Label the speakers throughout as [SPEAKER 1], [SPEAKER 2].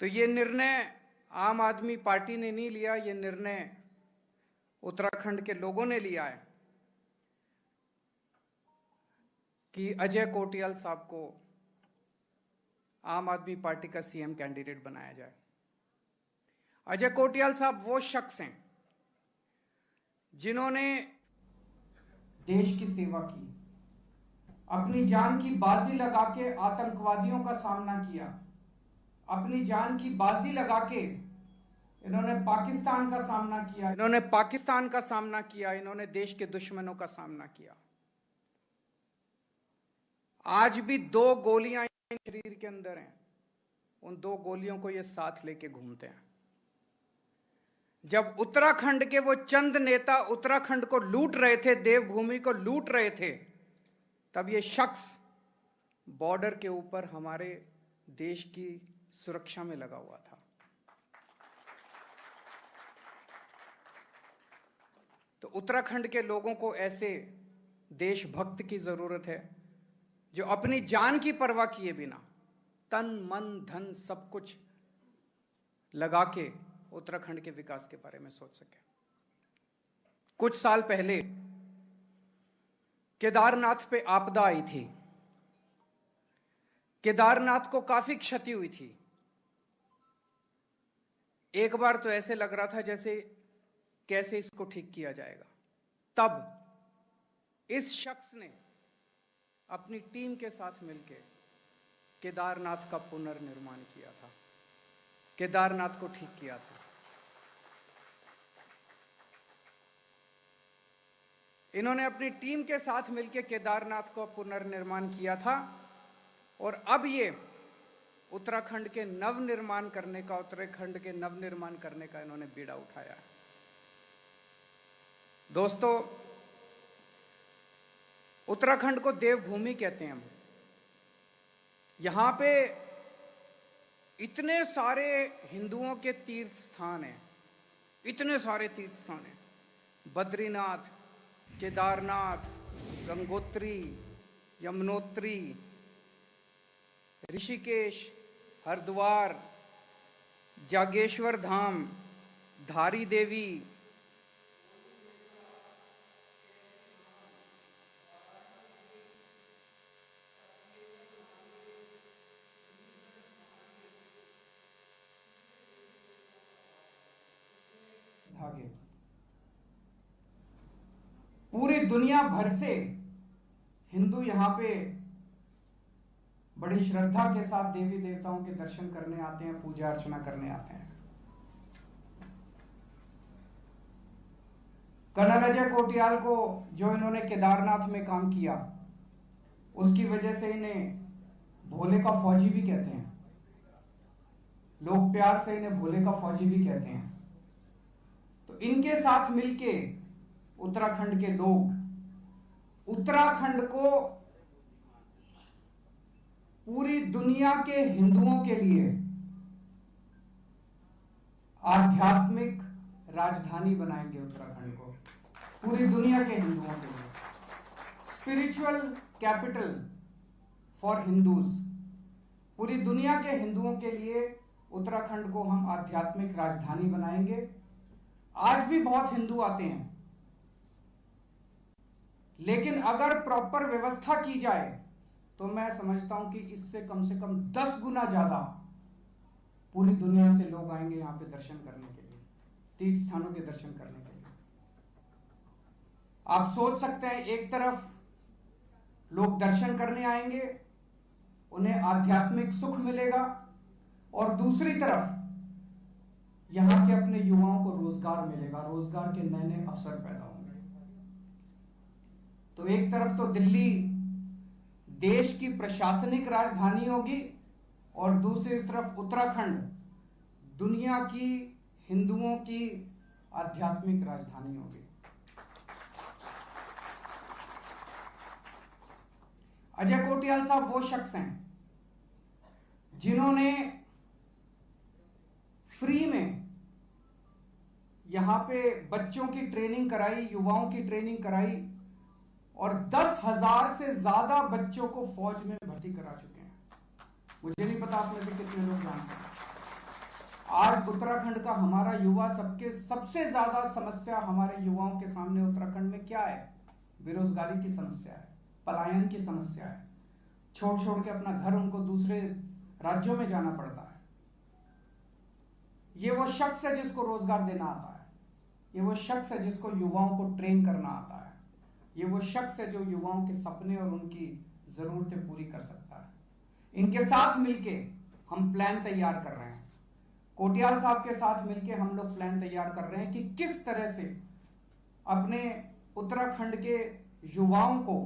[SPEAKER 1] तो ये निर्णय आम आदमी पार्टी ने नहीं लिया, ये निर्णय उत्तराखंड के लोगों ने लिया है कि अजय कोटियाल साहब को आम आदमी पार्टी का सीएम कैंडिडेट बनाया जाए। अजय कोटियाल साहब वो शख्स हैं जिन्होंने देश की सेवा की, अपनी जान की बाजी लगा के आतंकवादियों का सामना किया, अपनी जान की बाजी लगा के इन्होंने पाकिस्तान का सामना किया, इन्होंने देश के दुश्मनों का सामना किया। आज भी 2 गोलियां शरीर के अंदर हैं, उन 2 गोलियों को ये साथ लेके घूमते हैं। जब उत्तराखंड के वो चंद नेता उत्तराखंड को लूट रहे थे, देवभूमि को लूट रहे थे, तब ये शख्स बॉर्डर के ऊपर हमारे देश की सुरक्षा में लगा हुआ था। तो उत्तराखंड के लोगों को ऐसे देशभक्त की जरूरत है जो अपनी जान की परवाह किए बिना तन मन धन सब कुछ लगा के उत्तराखंड के विकास के बारे में सोच सके। कुछ साल पहले केदारनाथ पे आपदा आई थी, केदारनाथ को काफी क्षति हुई थी। एक बार तो ऐसे लग रहा था जैसे कैसे इसको ठीक किया जाएगा। तब इस शख्स ने अपनी टीम के साथ मिलकर केदारनाथ का पुनर्निर्माण किया था, केदारनाथ को ठीक किया था। इन्होंने अपनी टीम के साथ मिलकर केदारनाथ को पुनर्निर्माण किया था और अब ये उत्तराखंड के नवनिर्माण करने का इन्होंने बीड़ा उठाया। दोस्तों, उत्तराखंड को देवभूमि कहते हैं हम। यहां पे इतने सारे हिंदुओं के तीर्थ स्थान हैं, इतने सारे तीर्थ स्थान हैं। बद्रीनाथ, केदारनाथ, गंगोत्री, यमुनोत्री, ऋषिकेश, हरिद्वार, जागेश्वर धाम, धारी देवी, धागे। पूरी दुनिया भर से हिंदू यहां पे बड़ी श्रद्धा के साथ देवी देवताओं के दर्शन करने आते हैं, पूजा अर्चना करने आते हैं। कर्नल अजय कोटियाल को जो इन्होंने केदारनाथ में काम किया, उसकी वजह से इन्हें भोले का फौजी भी कहते हैं। लोग प्यार से इन्हें भोले का फौजी भी कहते हैं। तो इनके साथ मिलके उत्तराखंड के लोग उत्तराखंड को पूरी दुनिया के हिंदुओं के लिए आध्यात्मिक राजधानी बनाएंगे। उत्तराखंड को पूरी दुनिया के हिंदुओं के लिए स्पिरिचुअल कैपिटल फॉर हिंदूज। पूरी दुनिया के हिंदुओं के लिए उत्तराखंड को हम आध्यात्मिक राजधानी बनाएंगे। आज भी बहुत हिंदू आते हैं, लेकिन अगर प्रॉपर व्यवस्था की जाए तो मैं समझता हूं कि इससे कम से कम 10 गुना ज्यादा पूरी दुनिया से लोग आएंगे यहां पे दर्शन करने के लिए, तीर्थ स्थानों के दर्शन करने के लिए। आप सोच सकते हैं, एक तरफ लोग दर्शन करने आएंगे, उन्हें आध्यात्मिक सुख मिलेगा, और दूसरी तरफ यहां के अपने युवाओं को रोजगार मिलेगा, रोजगार के नए नए अवसर पैदा होंगे। तो एक तरफ तो दिल्ली देश की प्रशासनिक राजधानी होगी और दूसरी तरफ उत्तराखंड दुनिया की हिंदुओं की आध्यात्मिक राजधानी होगी। अजय कोटियाल साहब वो शख्स हैं जिन्होंने फ्री में यहां पे बच्चों की ट्रेनिंग कराई, युवाओं की ट्रेनिंग कराई, और 10,000 से ज्यादा बच्चों को फौज में भर्ती करा चुके हैं। मुझे नहीं पता आप में से कितने लोग जानते हैं। आज उत्तराखंड का हमारा युवा सबसे ज्यादा समस्या हमारे युवाओं के सामने उत्तराखंड में क्या है? बेरोजगारी की समस्या है, पलायन की समस्या है, छोड़ छोड़ के अपना घर उनको दूसरे राज्यों में जाना पड़ता है। ये वो शख्स है जिसको रोजगार देना आता है, ये वो शख्स है जिसको युवाओं को ट्रेन करना आता है, ये वो शख्स है जो युवाओं के सपने और उनकी जरूरतें पूरी कर सकता है। इनके साथ मिलके हम प्लान तैयार कर रहे हैं, कोटियाल साहब के साथ मिलके हम लोग प्लान तैयार कर रहे हैं कि किस तरह से अपने उत्तराखंड के युवाओं को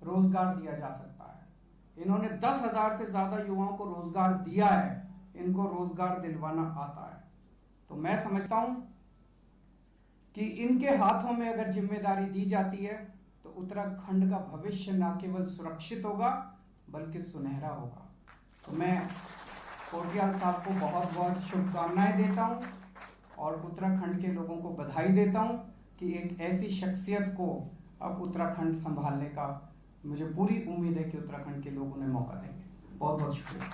[SPEAKER 1] रोजगार दिया जा सकता है। इन्होंने 10,000 से ज्यादा युवाओं को रोजगार दिया है, इनको रोजगार दिलवाना आता है। तो मैं समझता हूं कि इनके हाथों में अगर जिम्मेदारी दी जाती है तो उत्तराखंड का भविष्य न केवल सुरक्षित होगा बल्कि सुनहरा होगा। तो मैं कोटियाल साहब को बहुत बहुत शुभकामनाएं देता हूं और उत्तराखंड के लोगों को बधाई देता हूं कि एक ऐसी शख्सियत को अब उत्तराखंड संभालने का मुझे पूरी उम्मीद है कि उत्तराखंड के लोग उन्हें मौका देंगे। बहुत बहुत शुक्रिया।